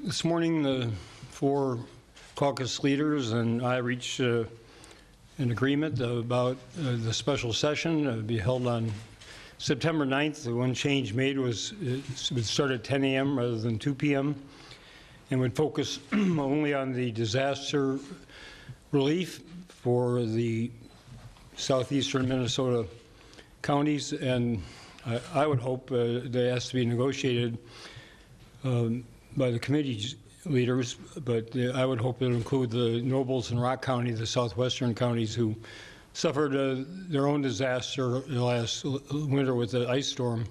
This morning, the 4 caucus leaders and I reached an agreement about the special session to be held on September 9th. The one change made was it would start at 10 a.m. rather than 2 p.m. and would focus only on the disaster relief for the southeastern Minnesota counties, and I would hope that has to be negotiated by the committee leaders, but I would hope it would include the Nobles and Rock County, the southwestern counties who suffered their own disaster last winter with the ice storm.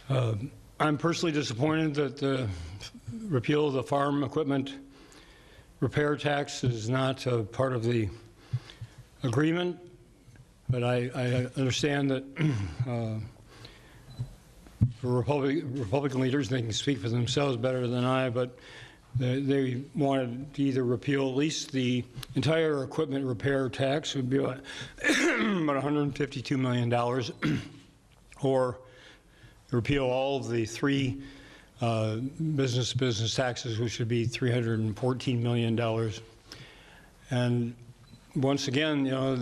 I'm personally disappointed that the repeal of the farm equipment repair tax is not a part of the agreement, but I understand that for Republican leaders, they can speak for themselves better than I, but they wanted to either repeal at least the entire equipment repair tax, would be about $152 million, or repeal all of the 3 business taxes, which would be $314 million. And once again, you know,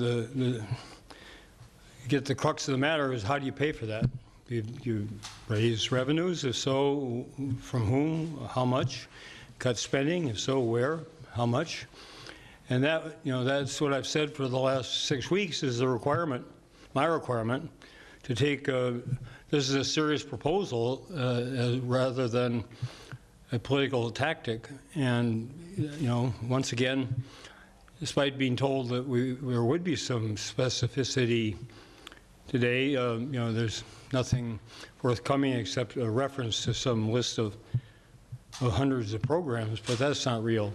the crux of the matter is, how do you pay for that? You raise revenues? If so, from whom? How much? Cut spending? If so, where? How much? And that, you know, that's what I've said for the last 6 weeks is the requirement, my requirement, to take. This is a serious proposal rather than a political tactic. And you know, once again, despite being told that there would be some specificity today, you know, there's nothing forthcoming except a reference to some list of hundreds of programs, but that's not real.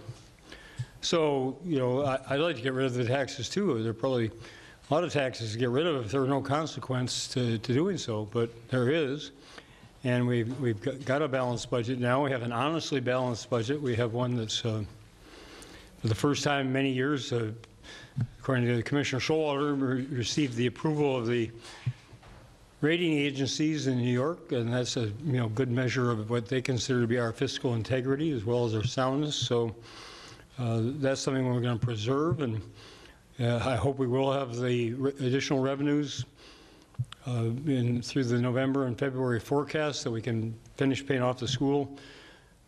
So, you know, I'd like to get rid of the taxes too. There are probably a lot of taxes to get rid of if there were no consequence to doing so, but there is. And we've got a balanced budget now. We have an honestly balanced budget. We have one that's, for the first time in many years, according to Commissioner Showalter, received the approval of the rating agencies in New York, and that's a good measure of what they consider to be our fiscal integrity as well as our soundness. So that's something we're going to preserve, and I hope we will have the additional revenues through the November and February forecast that we can finish paying off the school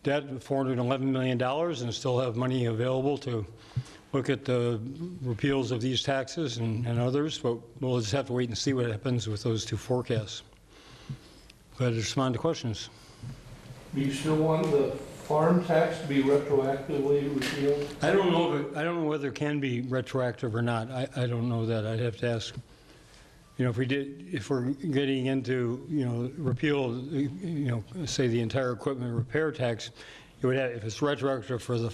debt of $411 million and still have money available to look at the repeals of these taxes and others, but we'll just have to wait and see what happens with those 2 forecasts. Glad to respond to questions. Do you still want the farm tax to be retroactively repealed? I don't know whether it can be retroactive or not. I don't know that. I'd have to ask. You know, if we're getting into, repeal, say the entire equipment repair tax, it would have, if it's retroactive for the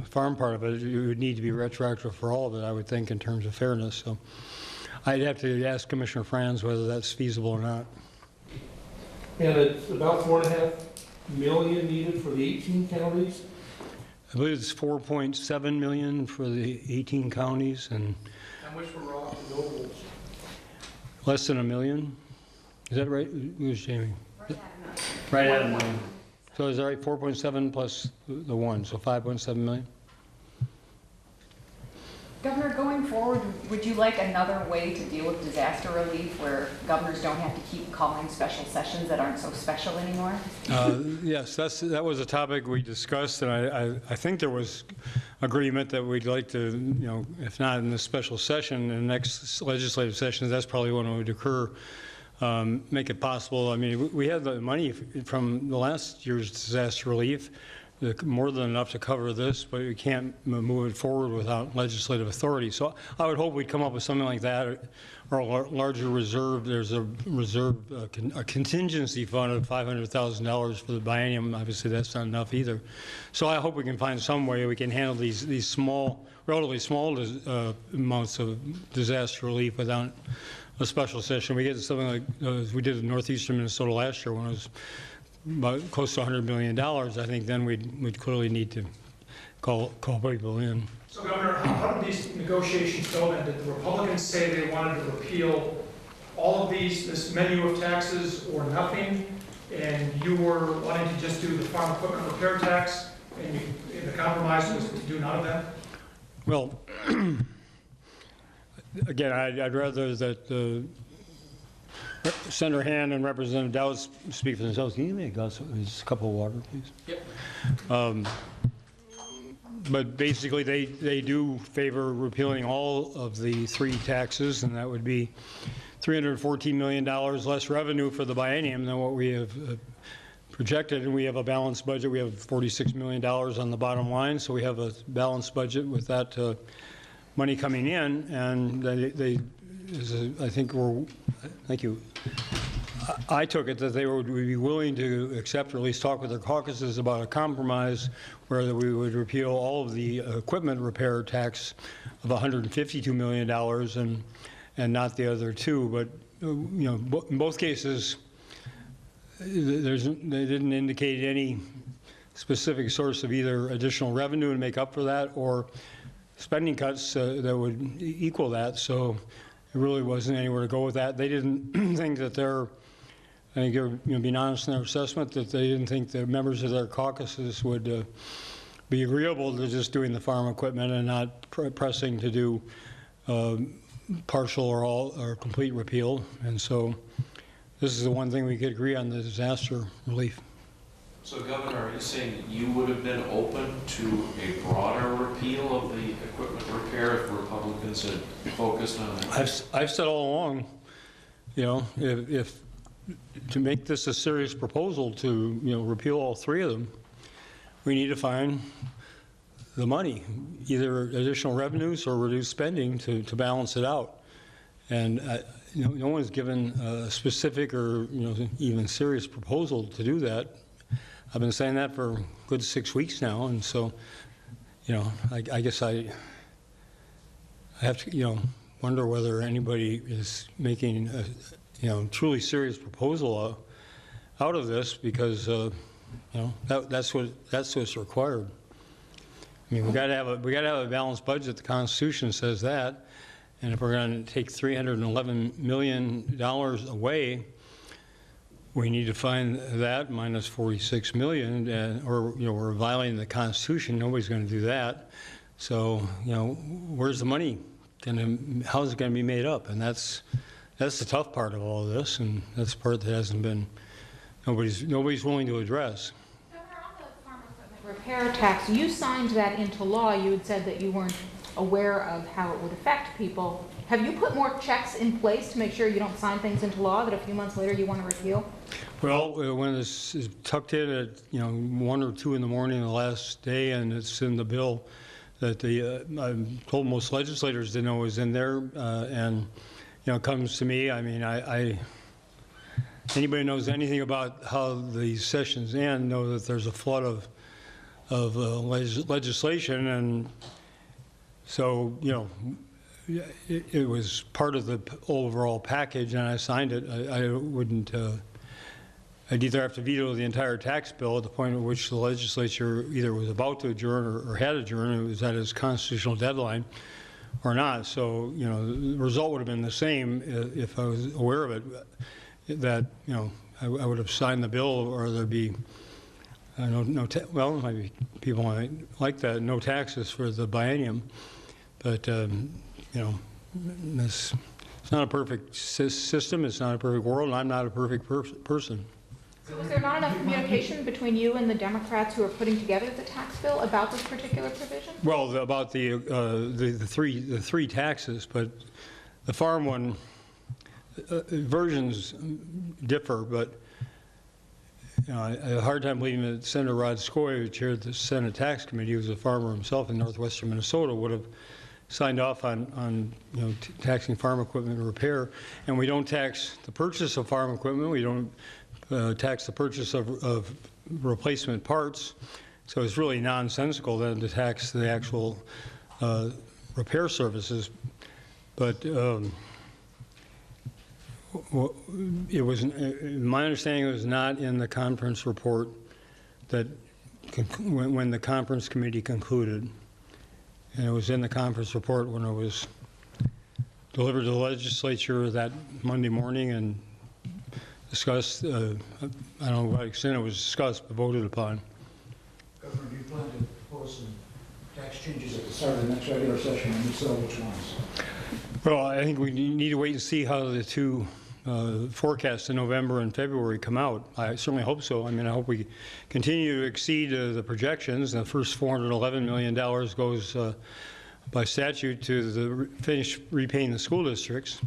farm part of it, it would need to be retroactive for all of it, I would think, in terms of fairness. So I'd have to ask Commissioner Franz whether that's feasible or not. And it's about $4.5 million needed for the 18 counties? I believe it's $4.7 million for the 18 counties, and how much for Rock and Nobles? Less than $1 million. Is that right? Who's Jamie? Right at $1 million. Right at $1 million. So is that right? 4.7 plus the 1, so 5.7 million? Governor, going forward, would you like another way to deal with disaster relief where governors don't have to keep calling special sessions that aren't so special anymore? Yes, that was a topic we discussed, and I think there was agreement that we'd like to, if not in this special session, in the next legislative session, that's probably when it would occur. Make it possible. I mean, we had the money from the last year's disaster relief, more than enough to cover this, but we can't move it forward without legislative authority. So I would hope we'd come up with something like that, or a larger reserve. There's a reserve, a contingency fund of $500,000 for the biennium. Obviously, that's not enough either. So I hope we can find some way we can handle these small, relatively small amounts of disaster relief without a special session. We get something like we did in northeastern Minnesota last year when it was about close to $100 million. I think then we'd clearly need to call people in. So, Governor, how did these negotiations go then? Did the Republicans say they wanted to repeal all of this menu of taxes or nothing? and you were wanting to just do the farm equipment repair tax, and the compromise was to do none of them? Well, again, I'd rather that Senator Hand and Representative Dowd speak for themselves. Can you make us just a cup of water, please? Yep. But basically, they do favor repealing all of the 3 taxes, and that would be $314 million less revenue for the biennium than what we have projected, and we have a balanced budget. We have $46 million on the bottom line, so we have a balanced budget with that money coming in, and I think thank you. I took it that they would be willing to accept or at least talk with their caucuses about a compromise where we would repeal all of the equipment repair tax of $152 million and not the other 2. But in both cases, they didn't indicate any specific source of either additional revenue to make up for that or spending cuts that would equal that. So it really wasn't anywhere to go with that. They didn't think that I think they're being honest in their assessment, that they didn't think the members of their caucuses would be agreeable to just doing the farm equipment and not pressing to do partial or all or complete repeal. And so this is the one thing we could agree on, the disaster relief. So, Governor, are you saying that you would have been open to a broader repeal of the equipment repair if Republicans had focused on that? I've said all along, if to make this a serious proposal to repeal all 3 of them, we need to find the money, either additional revenues or reduced spending to balance it out. And no one's given a specific or even serious proposal to do that. I've been saying that for a good 6 weeks now, and so I guess I have to wonder whether anybody is making a truly serious proposal out of this, because that's what's required. I mean, we got to have a balanced budget. The Constitution says that, and if we're going to take $311 million away, we need to find that minus $46 million, or we're violating the Constitution. Nobody's going to do that. So where's the money? How's it going to be made up? And that's the tough part of all of this, and that's the part that hasn't been nobody's willing to address. Governor, on the farm equipment repair tax, you signed that into law. You had said that you weren't aware of how it would affect people. Have you put more checks in place to make sure you don't sign things into law that a few months later you want to repeal? Well, when this is tucked in at 1 or 2 in the morning the last day, and it's in the bill that I told most legislators didn't know it was in there, and it comes to me. I mean, anybody knows anything about how these sessions end know that there's a flood of legislation, and so it was part of the overall package, and I signed it. I wouldn't. I'd either have to veto the entire tax bill at the point at which the legislature either was about to adjourn or had adjourned. It was at its constitutional deadline, or not. So the result would have been the same if I was aware of it. That I would have signed the bill, or there'd be well, maybe people might like that, no taxes for the biennium, but it's not a perfect system. It's not a perfect world, and I'm not a perfect person. So was there not enough communication between you and the Democrats who are putting together the tax bill about this particular provision? Well, about the three taxes, but the farm one, versions differ, but I have a hard time believing that Senator Rod Scoy, who chaired the Senate Tax Committee, who was a farmer himself in northwestern Minnesota, would have signed off on taxing farm equipment repair. And we don't tax the purchase of farm equipment. We don't tax the purchase of replacement parts. So it's really nonsensical then to tax the actual repair services. But it was, my understanding, it was not in the conference report that when the conference committee concluded. And it was in the conference report when it was delivered to the legislature that Monday morning, and discussed. I don't know what extent it was discussed, but voted upon. Governor, do you plan to propose some tax changes at the start of the next regular session, and if so, which ones? Well, I think we need to wait and see how the two forecasts in November and February come out. I certainly hope so. I mean, I hope we continue to exceed the projections. The first $411 million goes by statute to the finish repaying the school districts.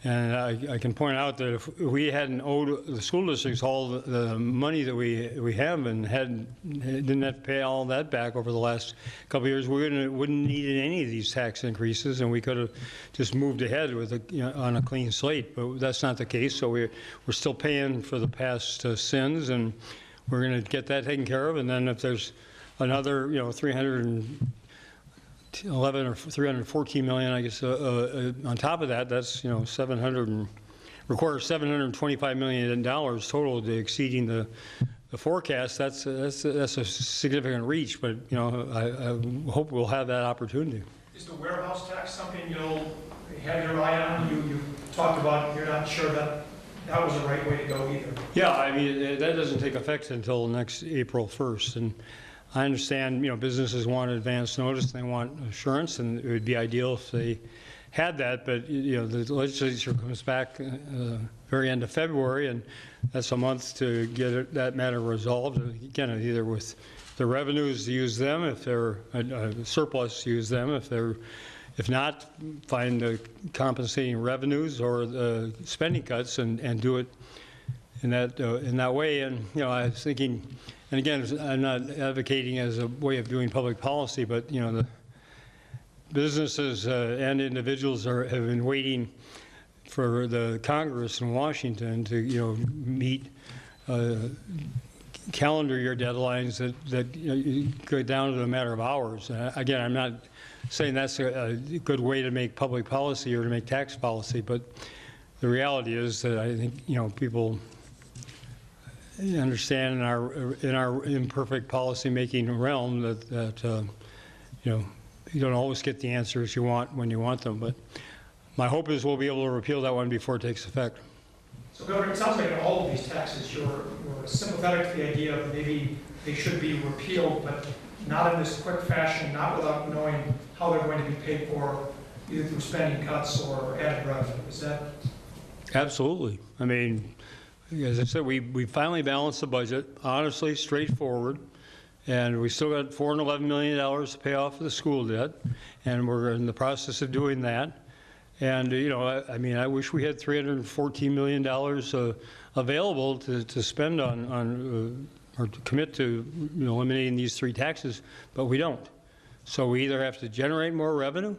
And I can point out that if we hadn't owed the school districts all the money that we have and didn't have to pay all that back over the last couple of years, we wouldn't need any of these tax increases, and we could have just moved ahead with on a clean slate. But that's not the case. So we're still paying for the past sins, and we're going to get that taken care of. And then if there's another, 311 or 314 million, I guess, on top of that, that's, requires $725 million total to exceeding the forecast. That's a significant reach, but, I hope we'll have that opportunity. Is the warehouse tax something you'll have your eye on? You talked about you're not sure that was the right way to go either. Yeah, I mean, that doesn't take effect until next April 1st, and I understand, businesses want advance notice, they want assurance, and it would be ideal if they had that, but, the legislature comes back very end of February, and that's a month to get that matter resolved. Again, either with the revenues, to use them, if they're surplus, to use them, if not, find the compensating revenues or the spending cuts and do it in that way. And, I was thinking, and again, I'm not advocating as a way of doing public policy, but, the businesses and individuals have been waiting for the Congress in Washington to, meet calendar year deadlines that go down to a matter of hours. Again, I'm not saying that's a good way to make public policy or to make tax policy, but the reality is that I think, people understand in our imperfect policy-making realm that you don't always get the answers you want when you want them. But my hope is we'll be able to repeal that one before it takes effect. So, Governor, it sounds like in all of these taxes, you're sympathetic to the idea that maybe they should be repealed, but not in this quick fashion, not without knowing how they're going to be paid for, either through spending cuts or added revenue. Is that? Absolutely. I mean, as I said, we finally balanced the budget, honestly, straightforward, and we still got $411 million to pay off the school debt, and we're in the process of doing that. And, I mean, I wish we had $314 million available to spend on or to commit to eliminating these three taxes, but we don't. So we either have to generate more revenue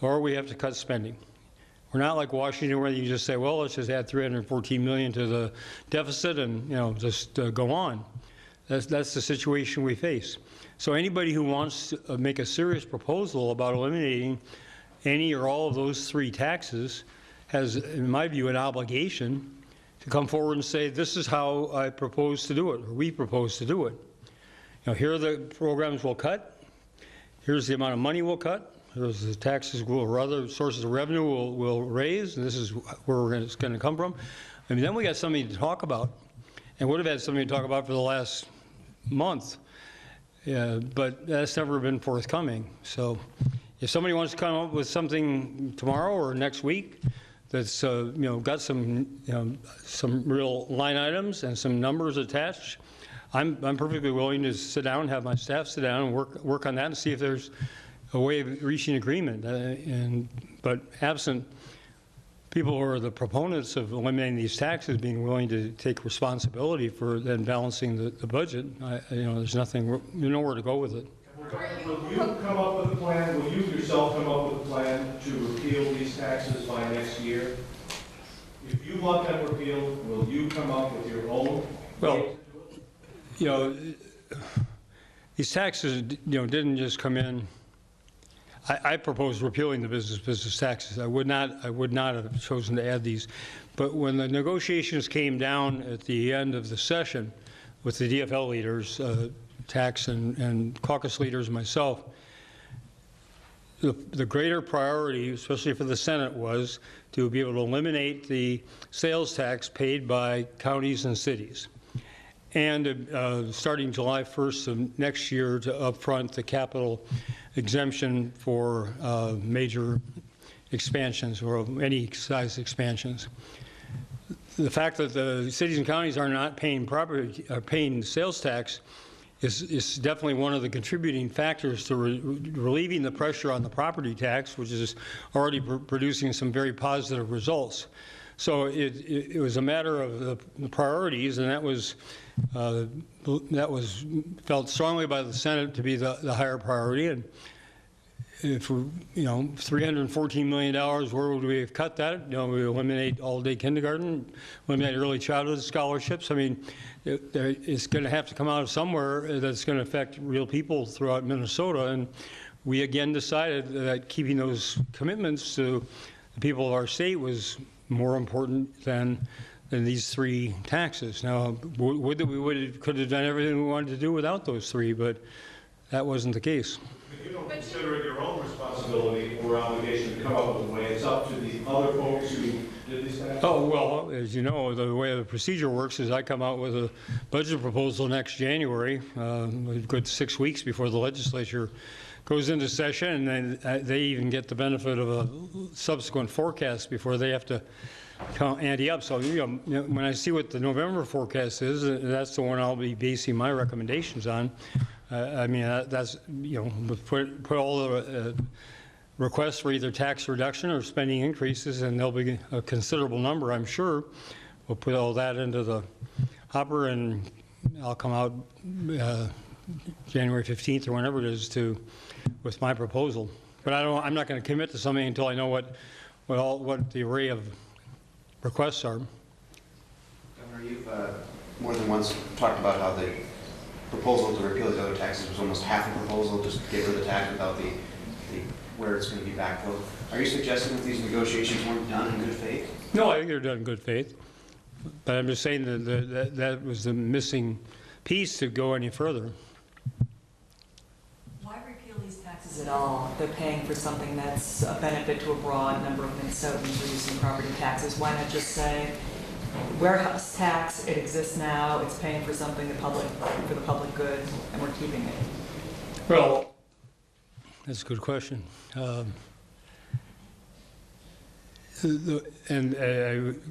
or we have to cut spending. We're not like Washington where you just say, well, let's just add $314 million to the deficit and, just go on. That's the situation we face. So anybody who wants to make a serious proposal about eliminating any or all of those three taxes has, in my view, an obligation to come forward and say, this is how I propose to do it, or we propose to do it. Here are the programs we'll cut. Here's the amount of money we'll cut. Here's the taxes or other sources of revenue we'll raise, and this is where it's going to come from. I mean, then we got something to talk about, and would have had something to talk about for the last month, but that's never been forthcoming. So if somebody wants to come up with something tomorrow or next week that's got some real line items and some numbers attached, I'm perfectly willing to sit down, have my staff sit down and work on that and see if there's a way of reaching agreement. But absent people who are the proponents of eliminating these taxes being willing to take responsibility for then balancing the budget, there's nowhere to go with it. Will you come up with a plan, will you yourself come up with a plan to repeal these taxes by next year? If you want them repealed, will you come up with your own? Well, these taxes, didn't just come in. I proposed repealing the business taxes. I would not have chosen to add these. But when the negotiations came down at the end of the session with the DFL leaders, tax and caucus leaders, and myself, the greater priority, especially for the Senate, was to be able to eliminate the sales tax paid by counties and cities. And starting July 1st of next year to upfront the capital exemption for major expansions or any size expansions. The fact that the cities and counties are not paying sales tax is definitely one of the contributing factors to relieving the pressure on the property tax, which is already producing some very positive results. So it was a matter of the priorities, and that was felt strongly by the Senate to be the higher priority. And if we're, $314 million, where would we have cut that? We eliminate all-day kindergarten, eliminate early childhood scholarships. I mean, it's going to have to come out of somewhere that's going to affect real people throughout Minnesota. And we again decided that keeping those commitments to the people of our state was more important than these three taxes. Now, we could have done everything we wanted to do without those three, but that wasn't the case. You don't consider it your own responsibility or obligation to come up with a way. It's up to the other folks who did these taxes? Oh, well, as you know, the way the procedure works is I come out with a budget proposal next January, a good 6 weeks before the legislature goes into session, and then they even get the benefit of a subsequent forecast before they have to ante up. So when I see what the November forecast is, that's the one I'll be basing my recommendations on. I mean, that's, put all the requests for either tax reduction or spending increases, and there'll be a considerable number, I'm sure. We'll put all that into the hopper, and I'll come out January 15th or whenever it is with my proposal. But I'm not going to commit to something until I know what the array of requests are. Governor, you've more than once talked about how the proposal to repeal these other taxes was almost half a proposal, just to get rid of the tax without the where it's going to be backfilled. Are you suggesting that these negotiations weren't done in good faith? No, I think they're done in good faith. But I'm just saying that was the missing piece to go any further. Why repeal these taxes at all? They're paying for something that's a benefit to a broad number of Minnesotans reducing property taxes. Why not just say, warehouse tax, it exists now, it's paying for something for the public good, and we're keeping it? Well, that's a good question.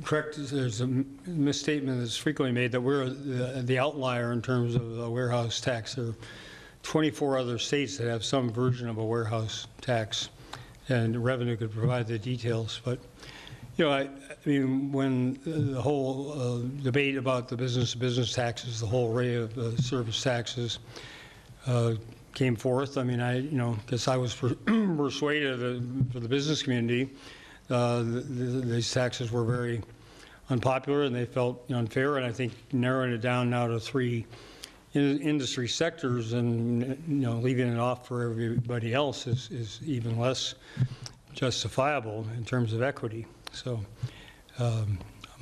Correct, there's a misstatement that's frequently made that we're the outlier in terms of a warehouse tax. There are 24 other states that have some version of a warehouse tax, and revenue could provide the details. But, I mean, when the whole debate about the business taxes, the whole array of service taxes came forth, I mean, guess I was persuaded for the business community, these taxes were very unpopular and they felt unfair, and I think narrowing it down now to 3 industry sectors and leaving it off for everybody else is even less justifiable in terms of equity. So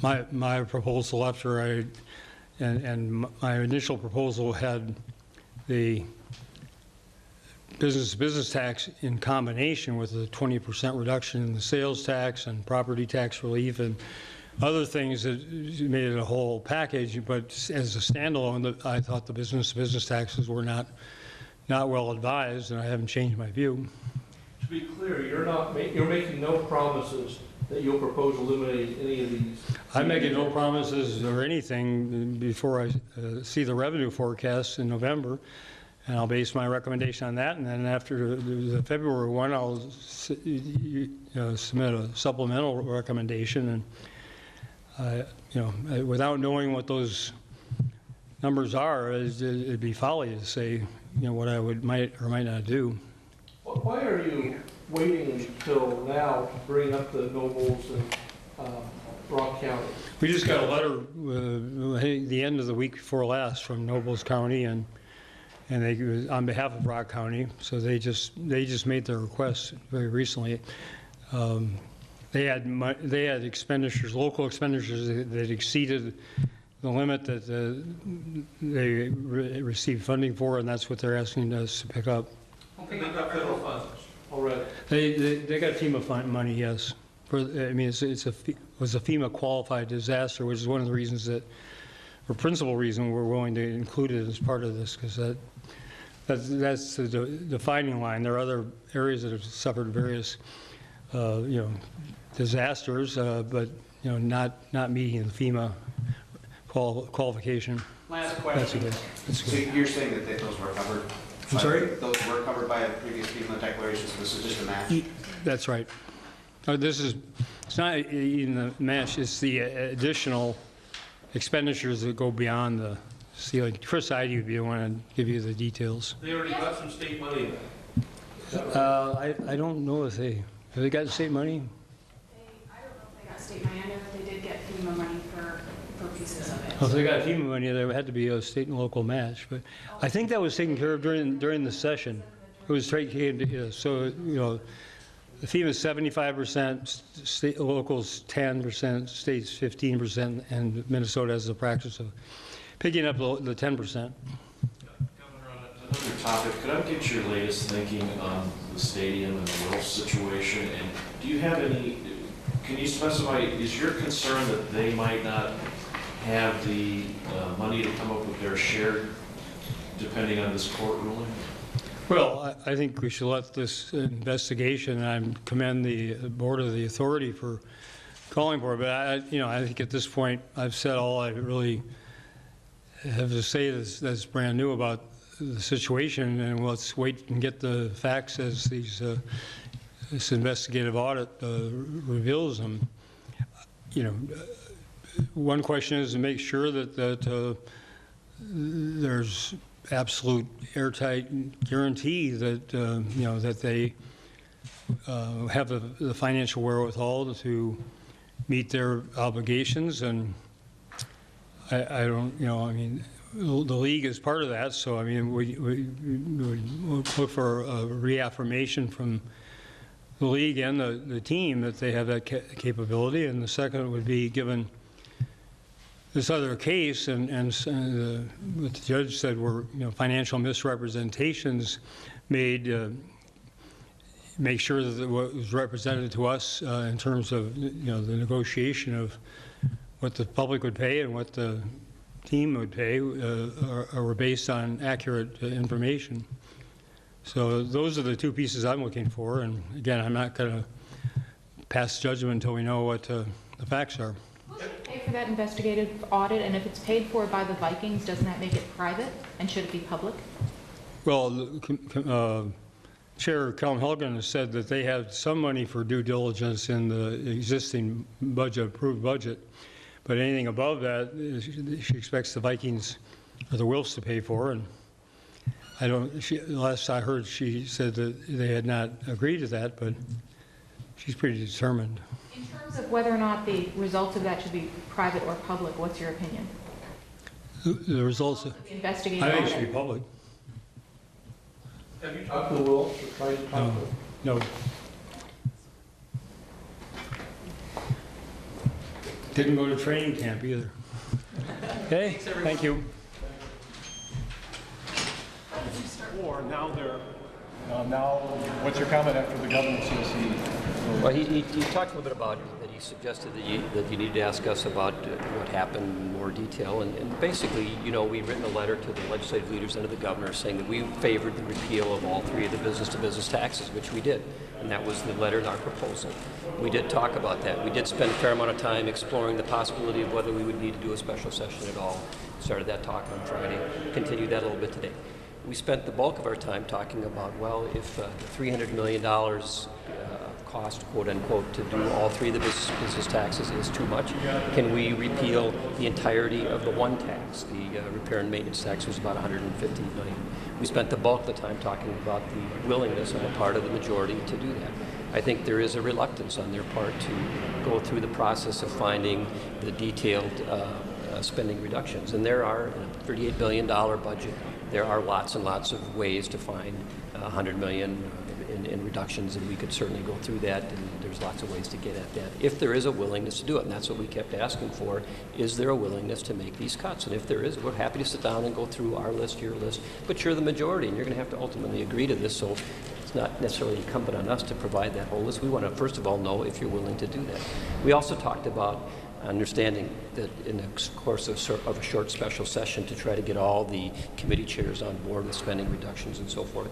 my proposal after my initial proposal had the business tax in combination with a 20% reduction in the sales tax and property tax relief and other things that made it a whole package. But as a standalone, I thought the business taxes were not well advised, and I haven't changed my view. To be clear, you're making no promises that you'll propose eliminating any of these? I'm making no promises or anything before I see the revenue forecast in November. And I'll base my recommendation on that, and then after the February one, I'll submit a supplemental recommendation. And without knowing what those numbers are, it'd be folly to say, what I might or might not do. Why are you waiting until now to bring up the Nobles and Brock County? We just got a letter the end of the week before last from Nobles County, and they, on behalf of Brock County, so they just made their request very recently. They had expenditures, local expenditures that exceeded the limit that they received funding for, and that's what they're asking us to pick up. Pick up federal funds. already? They got FEMA money, yes. I mean, it was a FEMA qualified disaster, which is one of the reasons that, or principal reason we're willing to include it as part of this, because that's the defining line. There are other areas that have suffered various, disasters, but not meeting the FEMA qualification. Last question. So you're saying that those were covered? I'm sorry? Those were covered by a previous FEMA declaration, so this is just a match? That's right. It's not even the match, it's the additional expenditures that go beyond the ceiling. Chris Ide would be the one to give you the details. They already got some state money then? I don't know if have they got state money? I don't know if they got state money. I know that they did get FEMA money for pieces of it. Well, if they got FEMA money, there had to be a state and local match. But I think that was taken care of during the session. It was taken, so, the FEMA is 75%, state, locals 10%, states 15%, and Minnesota has the practice of picking up the 10%. Governor, on another topic, could I get your latest thinking on the stadium and the Wolf situation? And do you have can you specify, is your concern that they might not have the money to come up with their share depending on this court ruling? Well, I think we should let this investigation, and I commend the Board of the Authority for calling for it, but I think at this point, I've said all I really have to say that's brand new about the situation, and let's wait and get the facts as this investigative audit reveals them. One question is to make sure that there's absolute airtight guarantee that that they have the financial wherewithal to meet their obligations, and I don't, I mean, the league is part of that, so I mean, we'll look for a reaffirmation from the league and the team that they have that capability. And the second would be, given this other case and what the judge said were financial misrepresentations made, make sure that what was represented to us in terms of the negotiation of what the public would pay and what the team would pay are based on accurate information. So those are the two pieces I'm looking for, and again, I'm not going to pass judgment until we know what the facts are. Pay for that investigative audit, and if it's paid for by the Vikings, doesn't that make it private, and should it be public? Well, Chair Calum Helgen has said that they have some money for due diligence in the existing budget, approved budget, but anything above that, she expects the Vikings or the Wilfs to pay for. And I don't. Last I heard, she said that they had not agreed to that, but she's pretty determined. In terms of whether or not the results of that should be private or public, what's your opinion? The results. The investigative I think it audit. should be public. Have you talked to Will, or tried to talk to him? No. Didn't go to training camp either. Okay, thank you. Or now what's your comment after the governor says he? Well, he talked a little bit about that. He suggested that you need to ask us about what happened in more detail. And basically, we've written a letter to the legislative leaders and to the governor saying that we favored the repeal of all three of the business-to-business taxes, which we did. And that was the letter in our proposal. We did talk about that. We did spend a fair amount of time exploring the possibility of whether we would need to do a special session at all. Started that talk on Friday, continued that a little bit today. We spent the bulk of our time talking about, well, if the $300 million cost, quote unquote, to do all three of the business taxes is too much, can we repeal the entirety of the one tax? The repair and maintenance tax was about $150 million. We spent the bulk of the time talking about the willingness on the part of the majority to do that. I think there is a reluctance on their part to go through the process of finding the detailed spending reductions. And there are, in a $38 billion budget, there are lots and lots of ways to find $100 million in reductions, and we could certainly go through that, and there's lots of ways to get at that. If there is a willingness to do it, and that's what we kept asking for, is there a willingness to make these cuts? And if there is, we're happy to sit down and go through our list, your list, but you're the majority, and you're going to have to ultimately agree to this. So it's not necessarily incumbent on us to provide that whole list. We want to, first of all, know if you're willing to do that. We also talked about understanding that in the course of a short special session to try to get all the committee chairs on board with spending reductions and so forth,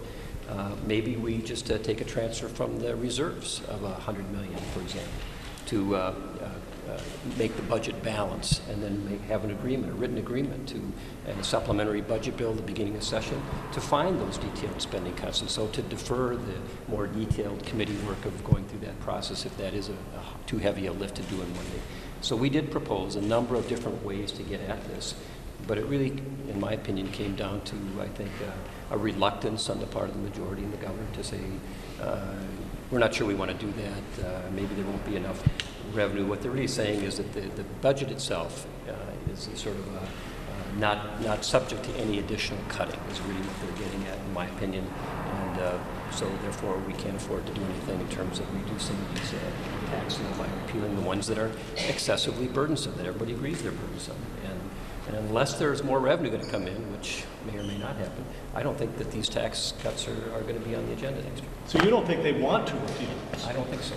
maybe we just take a transfer from the reserves of $100 million, for example, to make the budget balance, and then have an agreement, a written agreement, and a supplementary budget bill at the beginning of session to find those detailed spending cuts, and so to defer the more detailed committee work of going through that process if that is too heavy a lift to do in one day. So we did propose a number of different ways to get at this, but it really, in my opinion, came down to, I think, a reluctance on the part of the majority and the governor to say, we're not sure we want to do that, maybe there won't be enough revenue. What they're really saying is that the budget itself is sort of not subject to any additional cutting, is really what they're getting at, in my opinion. And so therefore we can't afford to do anything in terms of reducing these taxes by repealing the ones that are excessively burdensome, that everybody agrees they're burdensome. And unless there's more revenue going to come in, which may or may not happen, I don't think that these tax cuts are going to be on the agenda next year. So you don't think they want to repeal this? I don't think so.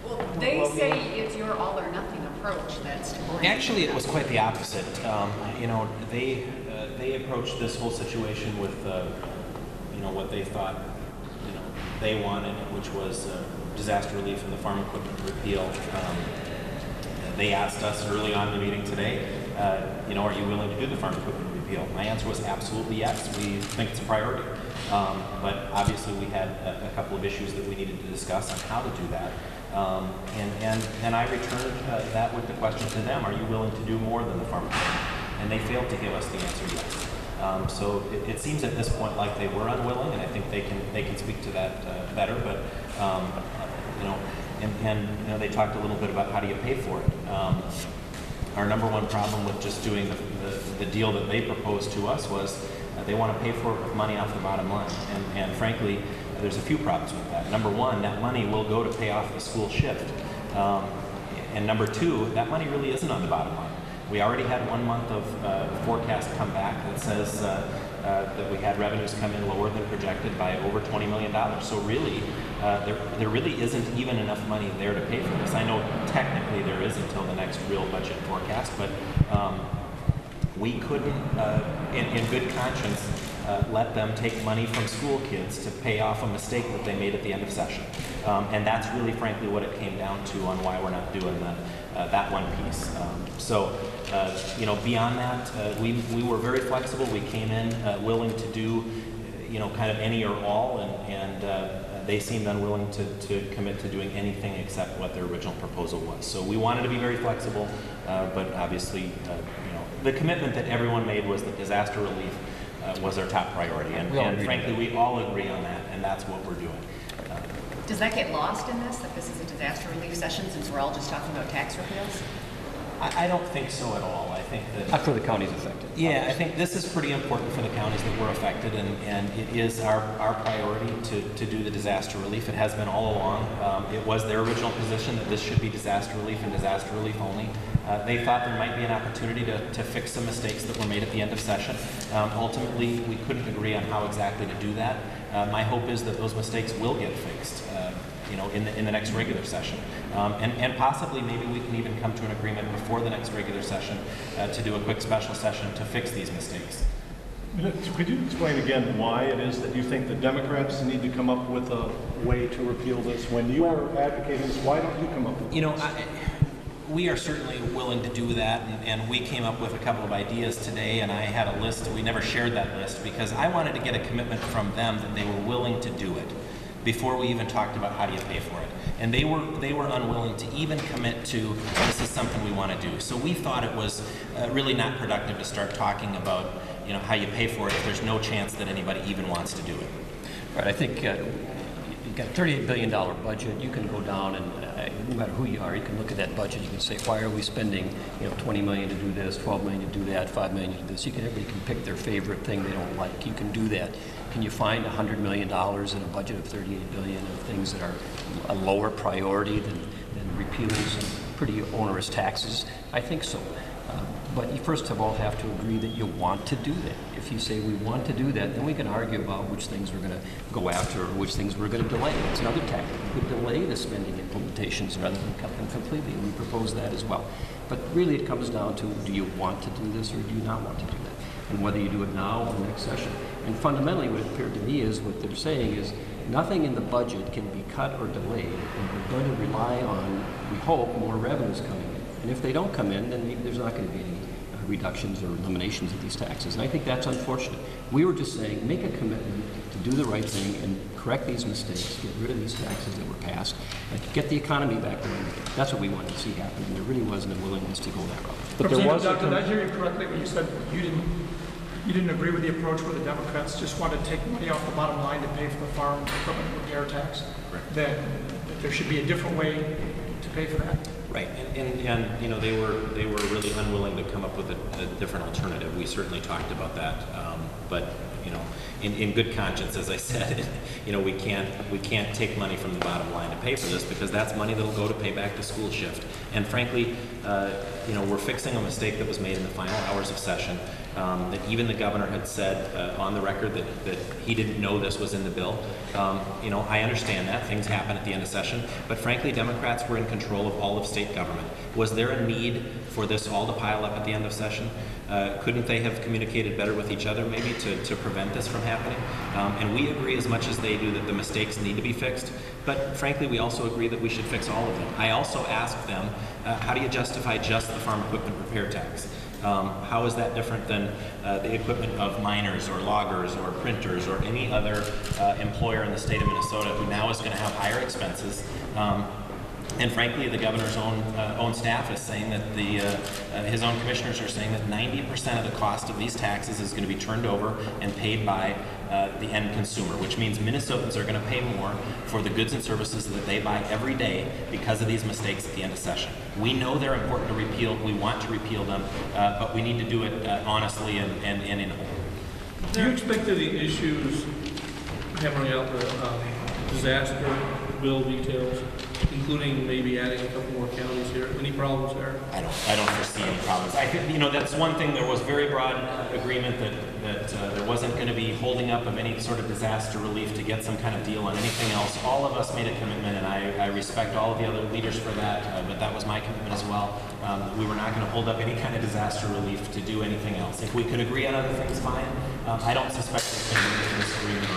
Well, they say it's your all or nothing approach that's to blame. Actually, it was quite the opposite. You know, they approached this whole situation with, you know, what they thought, you know, they wanted, which was disaster relief and the farm equipment repeal. They asked us early on in the meeting today, you know, are you willing to do the farm equipment repeal? My answer was absolutely yes. We think it's a priority. But obviously we had a couple of issues that we needed to discuss on how to do that. And I returned that with the question to them, are you willing to do more than the farm equipment? And they failed to give us the answer yes. So it seems at this point like they were unwilling, and I think they can speak to that better. But you know, and you know, they talked a little bit about how do you pay for it. Our number one problem with just doing the deal that they proposed to us was they want to pay for it with money off the bottom line. And frankly, there's a few problems with that. Number one, that money will go to pay off the school shift. And number two, that money really isn't on the bottom line. We already had 1 month of forecast come back that says that we had revenues come in lower than projected by over $20 million. So really, there really isn't even enough money there to pay for this. I know technically there is until the next real budget forecast, but we couldn't, in good conscience, let them take money from school kids to pay off a mistake that they made at the end of session. And that's really, frankly, what it came down to on why we're not doing that one piece. So, you know, beyond that, we were very flexible. We came in willing to do, you know, kind of any or all, and they seemed unwilling to commit to doing anything except what their original proposal was. So we wanted to be very flexible, but obviously, you know, the commitment that everyone made was that disaster relief was our top priority, and frankly, we all agree on that, and that's what we're doing. Does that get lost in this, that this is a disaster relief session, since we're all just talking about tax repeals? I don't think so at all. I think that... Not for the counties affected. Yeah, I think this is pretty important for the counties that were affected, and it is our priority to do the disaster relief. It has been all along. It was their original position that this should be disaster relief and disaster relief only. They thought there might be an opportunity to fix some mistakes that were made at the end of session. Ultimately, we couldn't agree on how exactly to do that. My hope is that those mistakes will get fixed, you know, in the next regular session. And possibly maybe we can even come to an agreement before the next regular session to do a quick special session to fix these mistakes. Could you explain again why it is that you think the Democrats need to come up with a way to repeal this? When you are advocating this, why don't you come up with this? You know, we are certainly willing to do that, and we came up with a couple of ideas today, and I had a list. We never shared that list because I wanted to get a commitment from them that they were willing to do it before we even talked about how do you pay for it. And they were unwilling to even commit to this is something we want to do. So we thought it was really not productive to start talking about, you know, how you pay for it if there's no chance that anybody even wants to do it. Right. I think you've got a $38 billion budget. You can go down and no matter who you are, you can look at that budget. You can say, why are we spending, you know, $20 million to do this, $12 million to do that, $5 million to do this? Everybody can pick their favorite thing they don't like. You can do that. Can you find $100 million in a budget of $38 billion of things that are a lower priority than repealing some pretty onerous taxes? I think so. But you first of all have to agree that you want to do that. If you say we want to do that, then we can argue about which things we're going to go after or which things we're going to delay. It's another tactic. We could delay the spending implementations rather than cut them completely, and we propose that as well. But really it comes down to, do you want to do this or do you not want to do that? And whether you do it now or next session. And fundamentally what it appeared to me is what they're saying is nothing in the budget can be cut or delayed, and we're going to rely on, we hope, more revenues coming in. And if they don't come in, then maybe there's not going to be any reductions or eliminations of these taxes. And I think that's unfortunate. We were just saying, make a commitment to do the right thing and correct these mistakes, get rid of these taxes that were passed, and get the economy back going. That's what we wanted to see happen, and there really wasn't a willingness to go that route. But there was. Did I hear you correctly when you said you didn't agree with the approach where the Democrats just wanted to take money off the bottom line to pay for the farm equipment repair tax? Correct. That there should be a different way to pay for that? Right, and you know, they were really unwilling to come up with a different alternative. We certainly talked about that, but you know, in good conscience, as I said, you know, we can't take money from the bottom line to pay for this, because that's money that'll go to pay back the school shift. And frankly, you know, we're fixing a mistake that was made in the final hours of session. That even the governor had said on the record that he didn't know this was in the bill. You know, I understand that. Things happen at the end of session. But frankly, Democrats were in control of all of state government. Was there a need for this all to pile up at the end of session? Couldn't they have communicated better with each other maybe to prevent this from happening? And we agree as much as they do that the mistakes need to be fixed. But frankly, we also agree that we should fix all of them. I also asked them, how do you justify just the farm equipment repair tax? How is that different than the equipment of miners or loggers or printers or any other employer in the state of Minnesota who now is going to have higher expenses? And frankly, the governor's own staff is saying that his own commissioners are saying that 90% of the cost of these taxes is going to be turned over and paid by the end consumer, which means Minnesotans are going to pay more for the goods and services that they buy every day because of these mistakes at the end of session. We know they're important to repeal. We want to repeal them, but we need to do it honestly and in whole. Do you expect any issues hammering out the disaster bill details, including maybe adding a couple more counties here? Any problems there? I don't foresee any problems. I think, you know, that's one thing. There was very broad agreement that there wasn't going to be holding up of any sort of disaster relief to get some kind of deal on anything else. All of us made a commitment, and I respect all of the other leaders for that, but that was my commitment as well. We were not going to hold up any kind of disaster relief to do anything else. If we could agree on other things, fine. I don't suspect there's going to be a disagreement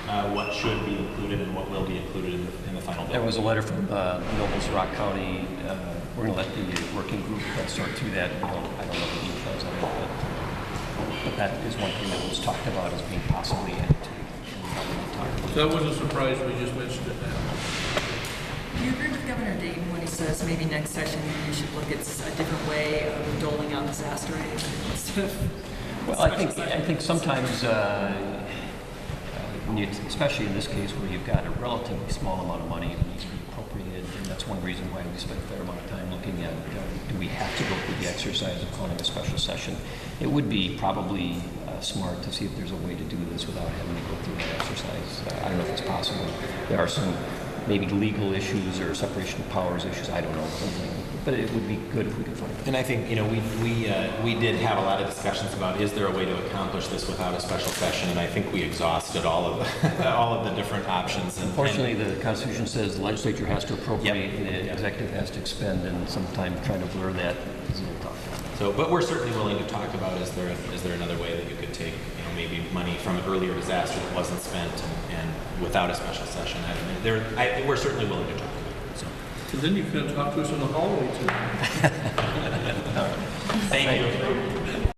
on what should be included and what will be included in the final bill. There was a letter from Nobles Rock County. We're going to let the working group sort through that. I don't know the details of it, but that is one thing that was talked about as being possibly added to. That was a surprise. We just mentioned it now. Do you agree with Governor Dayton when he says maybe next session you should look at a different way of doling out disaster aid instead of? Well, I think sometimes. Especially in this case where you've got a relatively small amount of money that needs to be appropriated, and that's one reason why we spent a fair amount of time looking at do we have to go through the exercise of calling a special session. It would be probably smart to see if there's a way to do this without having to go through that exercise. I don't know if it's possible. There are some maybe legal issues or separation of powers issues, I don't know, but it would be good if we could find it. And I think, you know, we did have a lot of discussions about, is there a way to accomplish this without a special session, and I think we exhausted all of the different options. Unfortunately, the Constitution says the legislature has to appropriate and the executive has to expend, and sometimes trying to blur that is a little tough. So, but we're certainly willing to talk about, is there another way that you could take, you know, maybe money from an earlier disaster that wasn't spent and without a special session. We're certainly willing to talk about it. So. And then you can talk to us in the hallway too. Thank you.